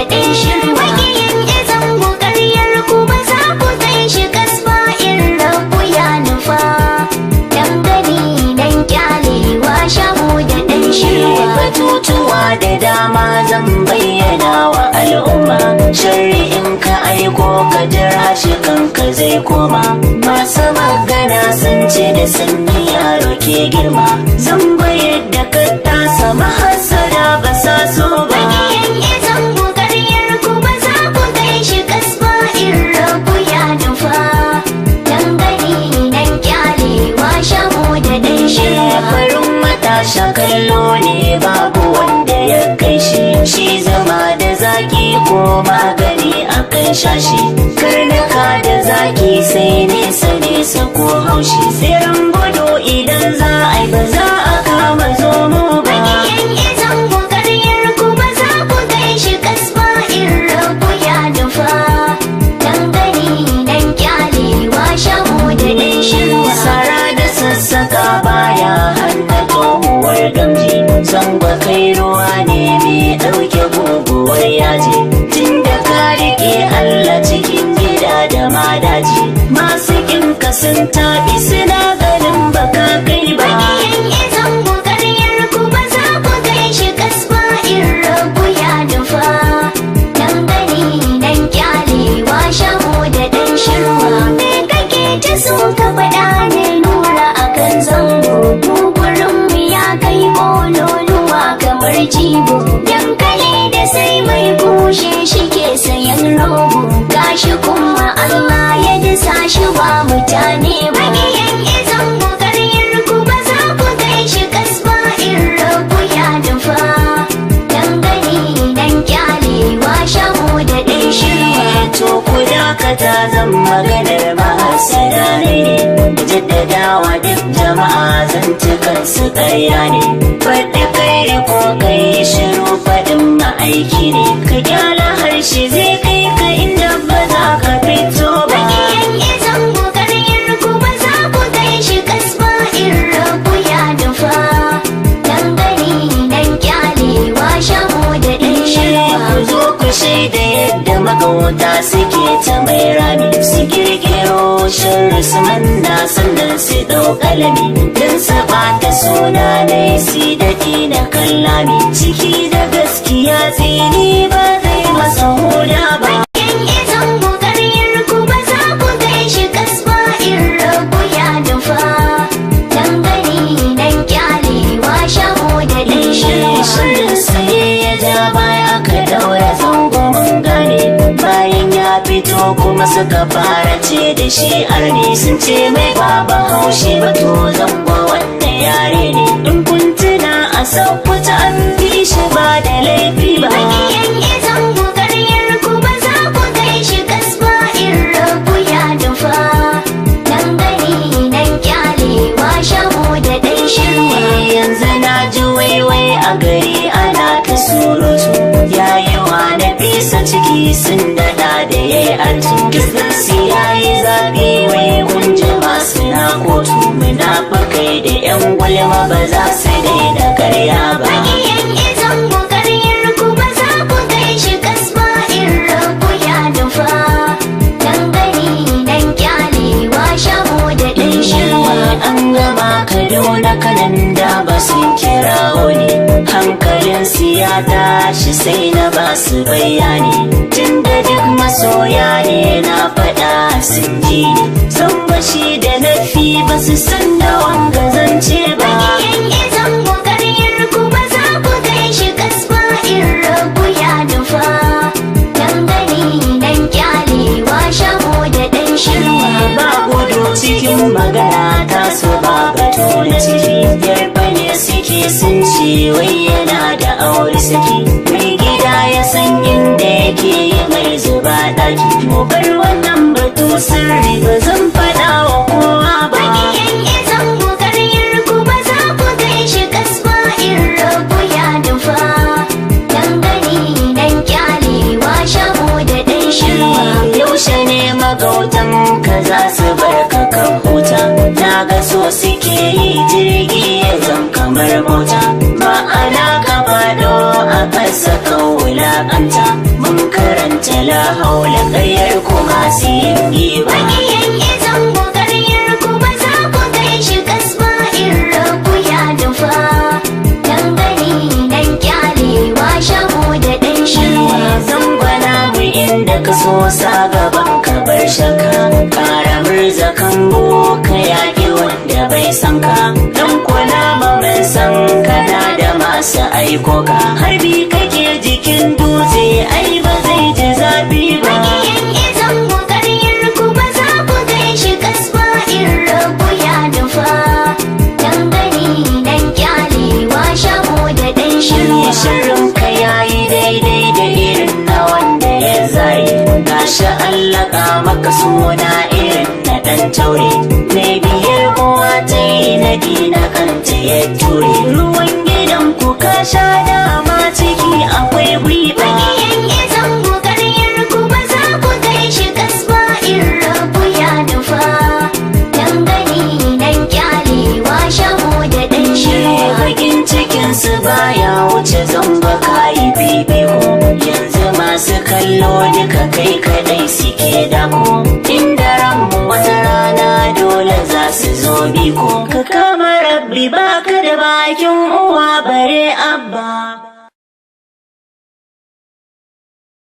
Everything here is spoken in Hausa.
ɗan shirwa. Makiyin zango ƙaryar ku ba za ku kai shi kasba in rabu ya nufa. Dan gani dan kyalewa shamu da ɗan shirwa. Batutuwa da dama zan bayyana wa al'umma. Shari'in ka aiko ka jira shi kanka zai koma. Masu magana sun ce da sanni yaro ke girma. Zan bayar da ka tasa mahasada ba sa so ba. Makiyin zango ƙaryar ku ba za ku kai shi kasba in rabu ya nufa. Dan gani dan kyalewa shamu da ɗan shirwa. Farin matasha kallo ne babu wanda ya kai shi. Shi zama da zaki ko magani akan shashi. Karnuka da zaki sai nesa nesa ko haushi. Tseren gudu idan za a yi ba za a kama zomo ba. Makiyin zango ƙaryar ku ba za ku kai shi kasba in rabu ya nufa. Dan gani dan kyalewa shamu da ɗan shirwa. Sara da sassaka baya hana tsohuwar gamji. Zango kai ruwa ne mai ɗauke guguwar yaji. Tun da ka riƙe Allah cikin gida da madaji. Masu ƙinka sun taɓi suna ganin baka kai ba. Makiyin zango ƙaryar ku ba za ku kai shi kasba in rabu ya nufa. Dan gani dan kyalewa shamu da ɗan shirwa. Me kake ta so ka faɗa ne Nura akan zango. Gugurinmu ya kai ƙololuwa kamar jibo. Dankali da sai mai kushe shi ke sayan rogo. Gashi kuma Allah ya dasa shi ba mutane ba. Makiyin zango ƙaryar ku ba za ku kai shi kasba in rabu ya nufa. Dan gani dan kyalewa shamu da ɗan shirwa. To ku dakata zan maganar mahasada ne. Jaddadawa duk jama'a zantukan su ƙarya ne. Faɗi kai ko kai shiru faɗin ma'aiki ne. Ka gyara harshe zai kai ka inda ba za ka fito ba. Makiyin zango ƙaryar ku ba za ku kai shi kasba in rabu ya nufa. Dan gani dan kyalewa shamu da ɗan shirwa. Ku zo ku shaida yadda magauta suke ta mai rami. Su kirkiro shirin su manna sannan su ɗau ƙalami. Don su ɓata suna ne su daɗi na kallami. Ciki da gaskiya tsini ba zai masa huda ba. Makiyin zango ƙaryar ku ba za ku kai shi kasba in rabu ya nufa. Dan gani dan kyalewa shamu da ɗan shirwa. Shirin saye ya ja baya aka daura zango mun gane. Bayan ya fito kuma suka fara ce da shi arne. Sun ce mai baba haushi ba to zango wanda yare ne. In kun tuna a saukuta an bi shi ba da laifi ba. Makiyin zango ƙaryar ku ba za ku kai shi kasba in rabu ya nufa. Dan gani dan kyalewa shamu da ɗan shirwa. Yanzu na ji waiwai a gari ana ta surutu. Yayiwa na bisa ciki sun daɗa da yayi artu. Kisnasi yayi zafi wai kunji masu na kotu. Munafukai da 'yan gulma ba za su daina karya ba. Makiyin zango ƙaryar ku ba za ku kai shi kasba in rabu ya nufa. Dan gani dan kyalewa shamu da ɗan shirwa. An gama Kaduna kanan da ba sun kira wani. Hankalin ya tashi sai na ba su bayani. Tunda duk masoya ne na faɗa sun ji. Zan bashi da nafi ba su san da wanga zance ba. Makiyin zango ƙaryar ku ba za ku kai shi kasba in rabu ya nufa. Dan gani dan kyalewa shamu da ɗan shirwa. Ba gudu cikin magana ta su ba batu na ciki. Yarba ne suke sun ce wai yana da aure saki. Mai gida ya san inda yake yi mai zuba ɗaki. Mu bar wannan batu sirri ba zan faɗa wa kowa ba. Makiyin zango ƙaryar ku ba za ku kai shi kasba in rabu ya nufa. Dan gani dan kyalewa shamu da ɗan shirwa. Yaushe ne magautan ka za su bar ka kan huta. Na ga so suke yi jirgi ya zam kamar mota. Ma'ana ka faɗo a ƙasa kan wulaƙanta. Mun karanta la haula ƙaryar ku masu yin giba. Maƙiyan zango ƙaryar ku ba za ku kai shi kasba in rabu ya nufa. Dan gani dan kyalewa shaho da ɗan shirwa. Zangwana mu inda ka so sa gaban ka bar shakka. Ƙara murza kan ka yaƙi wanda bai san ka. Dan kula ma mun san kana da masu aiko ka. Harbi kake jikin dutse ai ba zai ji zafi ba. Maƙiyan zango ƙaryar ku ba za ku kai shi kasba in rabu ya nufa. Dan gani dan kyalewa shaho da ɗan shirwa. Shirin ka yayi daidai da irin na wanda ya zai. Gashi allaka maka suna irin na ɗan taure. Mai biyar uwa ta yi naɗi na kanta ya ture. Ruwan gidan ku ka sha dama ciki akwai gwiwa. Maƙiyan zango ƙaryar ku ba za ku kai shi kasba in rabu ya nufa. Dan gani dan kyalewa shaho da ɗan shirwa. Bakin cikinsu baya wuce zamba kayi bibiko. Yanzu masu kallo duka kai kadai suke dako. Inda ranmu wata rana dole za su zo biko. Ka kama rabbi baka da bakin uwa bare abba.